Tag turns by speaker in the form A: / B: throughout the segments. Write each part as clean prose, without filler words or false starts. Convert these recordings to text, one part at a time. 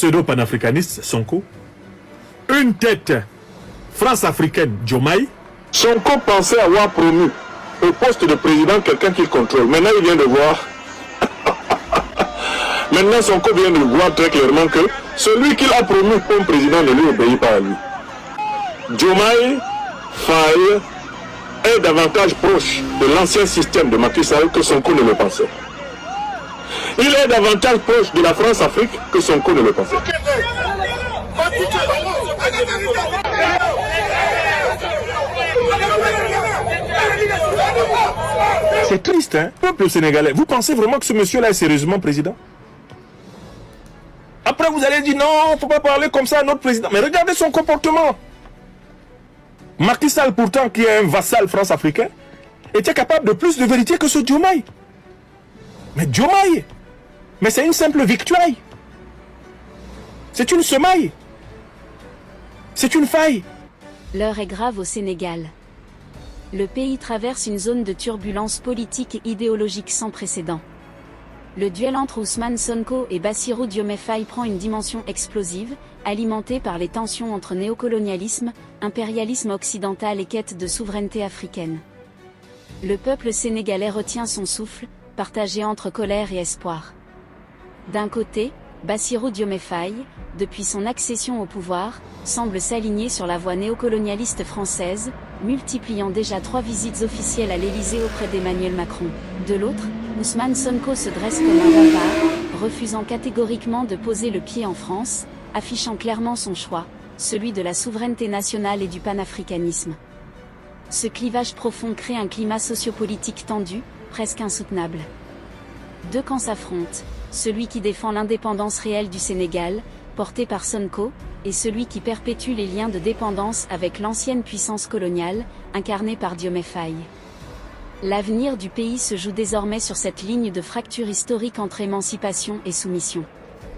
A: pseudo-panafricaniste, Sonko. Une tête France-africaine, Diomaye.
B: Sonko pensait avoir promu au poste de président quelqu'un qu'il contrôle. Maintenant, il vient de voir. Maintenant, Sonko vient de voir très clairement que celui qu'il a promu comme président ne lui obéit pas à lui. Diomaye Faye est davantage proche de l'ancien système de Macky Sall que Sonko ne le pensait. Il est davantage proche de la France-Afrique que Sonko ne le pensait.
A: C'est triste, hein? Peuple sénégalais, vous pensez vraiment que ce monsieur-là est sérieusement président? Après, vous allez dire non, il ne faut pas parler comme ça à notre président. Mais regardez son comportement. Macky Sall, pourtant, qui est un vassal France-africain, était capable de plus de vérité que ce Diomaye. Mais Diomaye, mais c'est une simple victoire. C'est une semaille. C'est une faille.
C: L'heure est grave au Sénégal. Le pays traverse une zone de turbulence politique et idéologique sans précédent. Le duel entre Ousmane Sonko et Bassirou Diomaye Faye prend une dimension explosive, alimentée par les tensions entre néocolonialisme, impérialisme occidental et quête de souveraineté africaine. Le peuple sénégalais retient son souffle, partagé entre colère et espoir. D'un côté, Bassirou Diomaye Faye, depuis son accession au pouvoir, semble s'aligner sur la voie néocolonialiste française, multipliant déjà 3 visites officielles à l'Élysée auprès d'Emmanuel Macron. De l'autre, Ousmane Sonko se dresse comme un rempart, refusant catégoriquement de poser le pied en France, affichant clairement son choix, celui de la souveraineté nationale et du panafricanisme. Ce clivage profond crée un climat sociopolitique tendu, presque insoutenable. Deux camps s'affrontent, celui qui défend l'indépendance réelle du Sénégal, porté par Sonko, et celui qui perpétue les liens de dépendance avec l'ancienne puissance coloniale, incarnée par Diomaye Faye. L'avenir du pays se joue désormais sur cette ligne de fracture historique entre émancipation et soumission.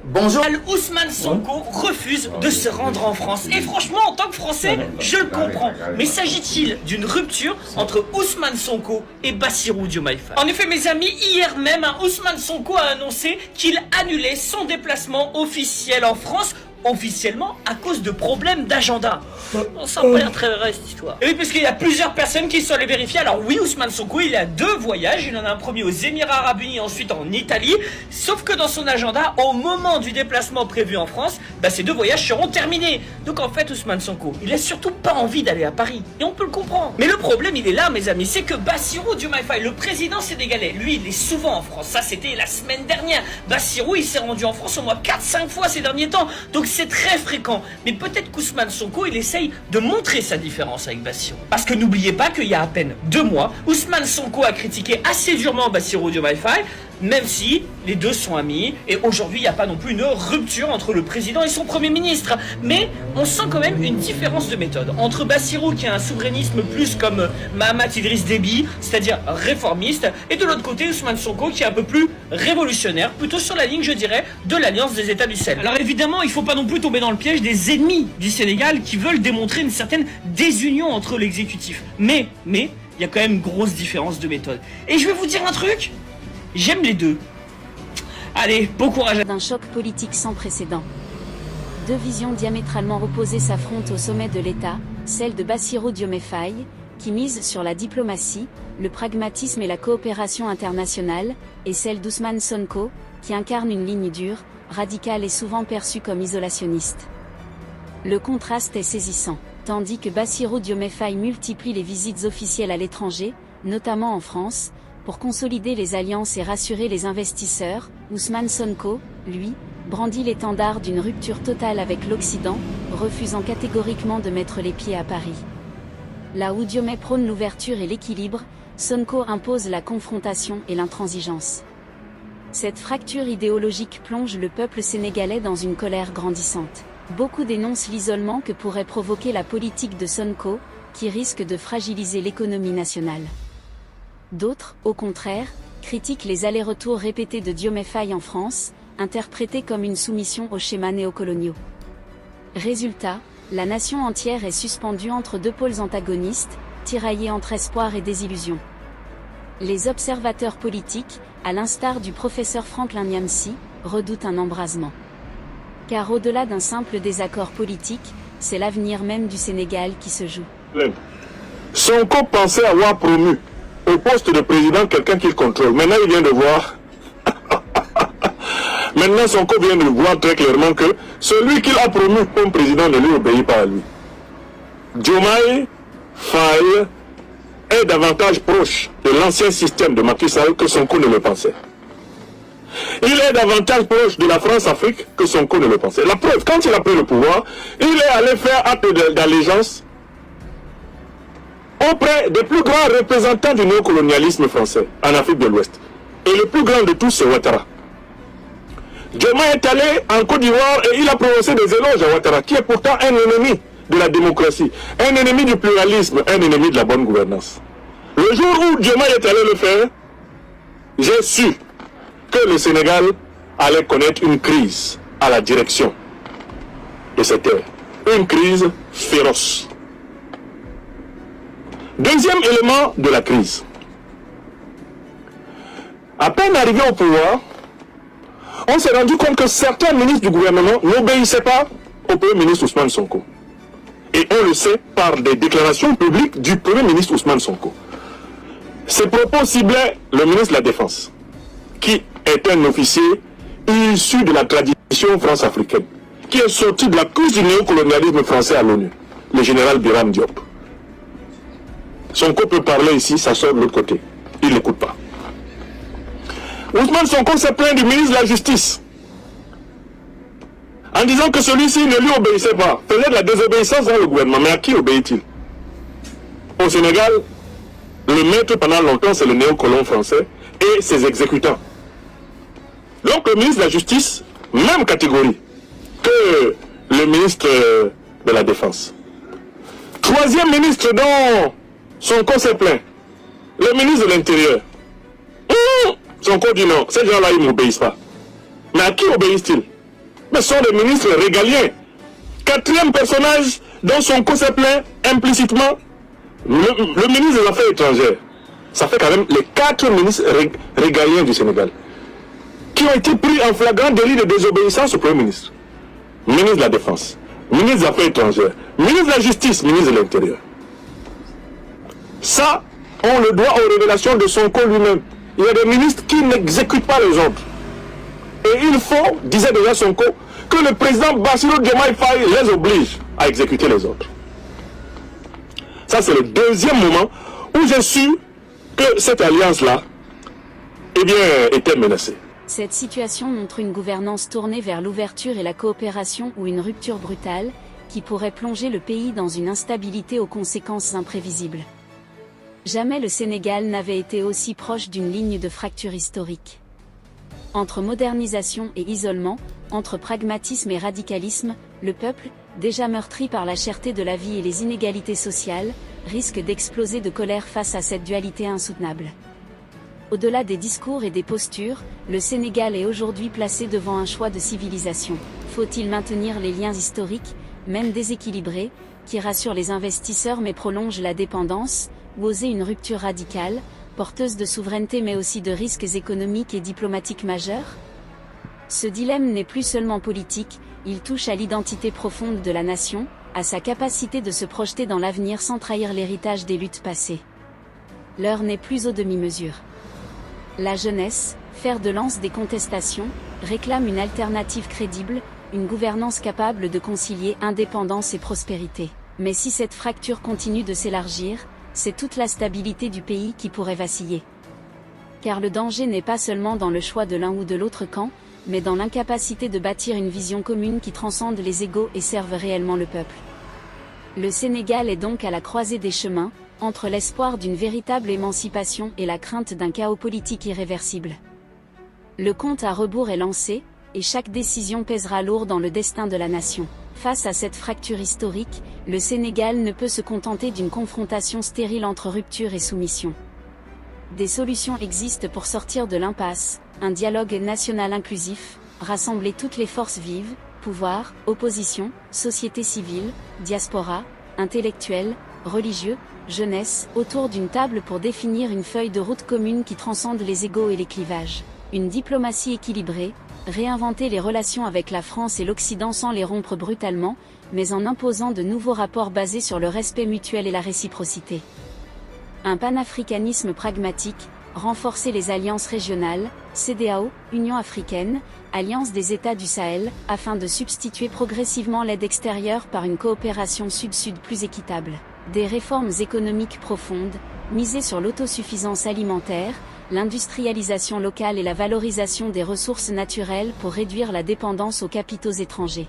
D: Bonjour. Ousmane Sonko refuse de se rendre en France. Et franchement, en tant que Français, je le comprends. Mais s'agit-il d'une rupture entre Ousmane Sonko et Bassirou Diomaye Faye? En effet, mes amis, hier même, Ousmane Sonko a annoncé qu'il annulait son déplacement officiel en France, officiellement à cause de problèmes d'agenda. Ça n'a pas l'air très vrai cette histoire. Et oui, parce qu'il y a plusieurs personnes qui sont allées vérifier. Alors oui, Ousmane Sonko, il a 2 voyages. Il en a un premier aux Émirats Arabes Unis et ensuite en Italie. Sauf que dans son agenda, au moment du déplacement prévu en France, ces 2 voyages seront terminés. Donc en fait, Ousmane Sonko, il a surtout pas envie d'aller à Paris. Et on peut le comprendre. Mais le problème, il est là, mes amis. C'est que Bassirou Diomaye Faye, le président sénégalais, lui, il est souvent en France. Ça, c'était la semaine dernière. Bassirou, il s'est rendu en France au moins 4-5 fois ces derniers temps. Donc c'est très fréquent. Mais peut-être qu'Ousmane Sonko, il essaye de montrer sa différence avec Bassirou. Parce que n'oubliez pas qu'il y a à peine 2 mois, Ousmane Sonko a critiqué assez durement Bassirou Diomaye Faye, même si les deux sont amis, et aujourd'hui il n'y a pas non plus une rupture entre le président et son premier ministre. Mais on sent quand même une différence de méthode entre Bassirou qui a un souverainisme plus comme Mahamat Idriss Déby, c'est-à-dire réformiste, et de l'autre côté Ousmane Sonko qui est un peu plus révolutionnaire, plutôt sur la ligne, je dirais, de l'Alliance des États du Sahel. Alors évidemment, il ne faut pas non plus tomber dans le piège des ennemis du Sénégal qui veulent démontrer une certaine désunion entre l'exécutif. Mais, il y a quand même une grosse différence de méthode. Et je vais vous dire un truc, j'aime les deux. Allez, bon courage.
C: D'un choc politique sans précédent. 2 visions diamétralement opposées s'affrontent au sommet de l'État, celle de Bassirou Diomaye Faye, qui mise sur la diplomatie, le pragmatisme et la coopération internationale, et celle d'Ousmane Sonko, qui incarne une ligne dure, radicale et souvent perçue comme isolationniste. Le contraste est saisissant. Tandis que Bassirou Diomaye Faye multiplie les visites officielles à l'étranger, notamment en France, pour consolider les alliances et rassurer les investisseurs, Ousmane Sonko, lui, brandit l'étendard d'une rupture totale avec l'Occident, refusant catégoriquement de mettre les pieds à Paris. Là où Diomaye prône l'ouverture et l'équilibre, Sonko impose la confrontation et l'intransigeance. Cette fracture idéologique plonge le peuple sénégalais dans une colère grandissante. Beaucoup dénoncent l'isolement que pourrait provoquer la politique de Sonko, qui risque de fragiliser l'économie nationale. D'autres, au contraire, critiquent les allers-retours répétés de Diomaye Faye en France, interprétés comme une soumission aux schémas néocoloniaux. Résultat, la nation entière est suspendue entre 2 pôles antagonistes, tiraillés entre espoir et désillusion. Les observateurs politiques, à l'instar du professeur Franklin Nyamsi, redoutent un embrasement. Car au-delà d'un simple désaccord politique, c'est l'avenir même du Sénégal qui se joue.
B: Sonko pensait avoir promu au poste de président quelqu'un qu'il contrôle. Maintenant, il vient de voir. Maintenant, Sonko vient de voir très clairement que celui qu'il a promu comme président ne lui obéit pas à lui. Diomaye Faye est davantage proche de l'ancien système de Macky Sall que Sonko ne le pensait. Il est davantage proche de la France-Afrique que Sonko ne le pensait. La preuve, quand il a pris le pouvoir, il est allé faire acte d'allégeance auprès des plus grands représentants du néocolonialisme français en Afrique de l'Ouest. Et le plus grand de tous, c'est Ouattara. Diomaye est allé en Côte d'Ivoire et il a prononcé des éloges à Ouattara, qui est pourtant un ennemi de la démocratie, un ennemi du pluralisme, un ennemi de la bonne gouvernance. Le jour où Diomaye est allé le faire, j'ai su que le Sénégal allait connaître une crise à la direction de cette terre. Une crise féroce. Deuxième élément de la crise. À peine arrivé au pouvoir, on s'est rendu compte que certains ministres du gouvernement n'obéissaient pas au Premier ministre Ousmane Sonko. Et on le sait par des déclarations publiques du Premier ministre Ousmane Sonko. Ces propos ciblaient le ministre de la Défense, qui est un officier issu de la tradition france-africaine, qui est sorti de la cause du néocolonialisme français à l'ONU, le général Biram Diop. Sonko peut parler ici, ça sort de l'autre côté. Il n'écoute pas. Ousmane Sonko s'est plaint du ministre de la Justice en disant que celui-ci ne lui obéissait pas, faisait de la désobéissance dans le gouvernement. Mais à qui obéit-il? Au Sénégal, le maître pendant longtemps, c'est le néocolon français et ses exécutants. Donc le ministre de la Justice, même catégorie que le ministre de la Défense. Troisième ministre dont Sonko s'est plaint, le ministre de l'Intérieur. Sonko dit non, ces gens-là, ils ne m'obéissent pas. Mais à qui obéissent-ils? Mais ce sont des ministres régaliens. Quatrième personnage dont Sonko s'est plaint implicitement, le ministre des Affaires étrangères. Ça fait quand même les 4 ministres régaliens du Sénégal qui ont été pris en flagrant délit de désobéissance au Premier ministre. Ministre de la Défense, ministre des Affaires étrangères, ministre de la Justice, ministre de l'Intérieur. Ça, on le doit aux révélations de Sonko lui-même. Il y a des ministres qui n'exécutent pas les ordres. Et il faut, disait déjà Sonko, que le président Bassirou Diomaye Faye les oblige à exécuter les ordres. Ça, c'est le deuxième moment où j'ai su que cette alliance-là, eh bien, était menacée.
C: Cette situation montre une gouvernance tournée vers l'ouverture et la coopération ou une rupture brutale, qui pourrait plonger le pays dans une instabilité aux conséquences imprévisibles. Jamais le Sénégal n'avait été aussi proche d'une ligne de fracture historique. Entre modernisation et isolement, entre pragmatisme et radicalisme, le peuple, déjà meurtri par la cherté de la vie et les inégalités sociales, risque d'exploser de colère face à cette dualité insoutenable. Au-delà des discours et des postures, le Sénégal est aujourd'hui placé devant un choix de civilisation. Faut-il maintenir les liens historiques, même déséquilibrés, qui rassurent les investisseurs mais prolongent la dépendance, ou oser une rupture radicale, porteuse de souveraineté mais aussi de risques économiques et diplomatiques majeurs? Ce dilemme n'est plus seulement politique, il touche à l'identité profonde de la nation, à sa capacité de se projeter dans l'avenir sans trahir l'héritage des luttes passées. L'heure n'est plus aux demi-mesures. La jeunesse, fer de lance des contestations, réclame une alternative crédible, une gouvernance capable de concilier indépendance et prospérité. Mais si cette fracture continue de s'élargir, c'est toute la stabilité du pays qui pourrait vaciller. Car le danger n'est pas seulement dans le choix de l'un ou de l'autre camp, mais dans l'incapacité de bâtir une vision commune qui transcende les égos et serve réellement le peuple. Le Sénégal est donc à la croisée des chemins, entre l'espoir d'une véritable émancipation et la crainte d'un chaos politique irréversible. Le compte à rebours est lancé, et chaque décision pèsera lourd dans le destin de la nation. Face à cette fracture historique, le Sénégal ne peut se contenter d'une confrontation stérile entre rupture et soumission. Des solutions existent pour sortir de l'impasse, un dialogue national inclusif, rassembler toutes les forces vives, pouvoir, opposition, société civile, diaspora, intellectuels, religieux, jeunesse, autour d'une table pour définir une feuille de route commune qui transcende les égos et les clivages. Une diplomatie équilibrée, réinventer les relations avec la France et l'Occident sans les rompre brutalement, mais en imposant de nouveaux rapports basés sur le respect mutuel et la réciprocité. Un panafricanisme pragmatique, renforcer les alliances régionales, CEDEAO, Union africaine, Alliance des États du Sahel, afin de substituer progressivement l'aide extérieure par une coopération sud-sud plus équitable. Des réformes économiques profondes, miser sur l'autosuffisance alimentaire, l'industrialisation locale et la valorisation des ressources naturelles pour réduire la dépendance aux capitaux étrangers.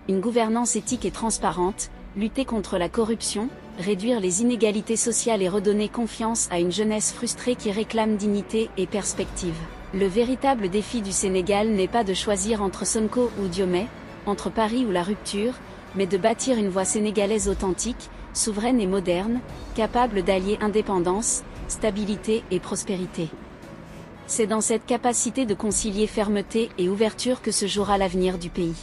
C: Une gouvernance éthique et transparente, lutter contre la corruption, réduire les inégalités sociales et redonner confiance à une jeunesse frustrée qui réclame dignité et perspective. Le véritable défi du Sénégal n'est pas de choisir entre Sonko ou Diomaye, entre Paris ou la rupture, mais de bâtir une voie sénégalaise authentique, souveraine et moderne, capable d'allier indépendance, stabilité et prospérité. C'est dans cette capacité de concilier fermeté et ouverture que se jouera l'avenir du pays.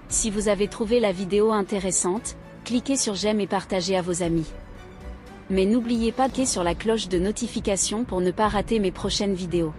C: Si vous avez trouvé la vidéo intéressante, cliquez sur j'aime et partagez à vos amis. Mais n'oubliez pas de cliquer sur la cloche de notification pour ne pas rater mes prochaines vidéos.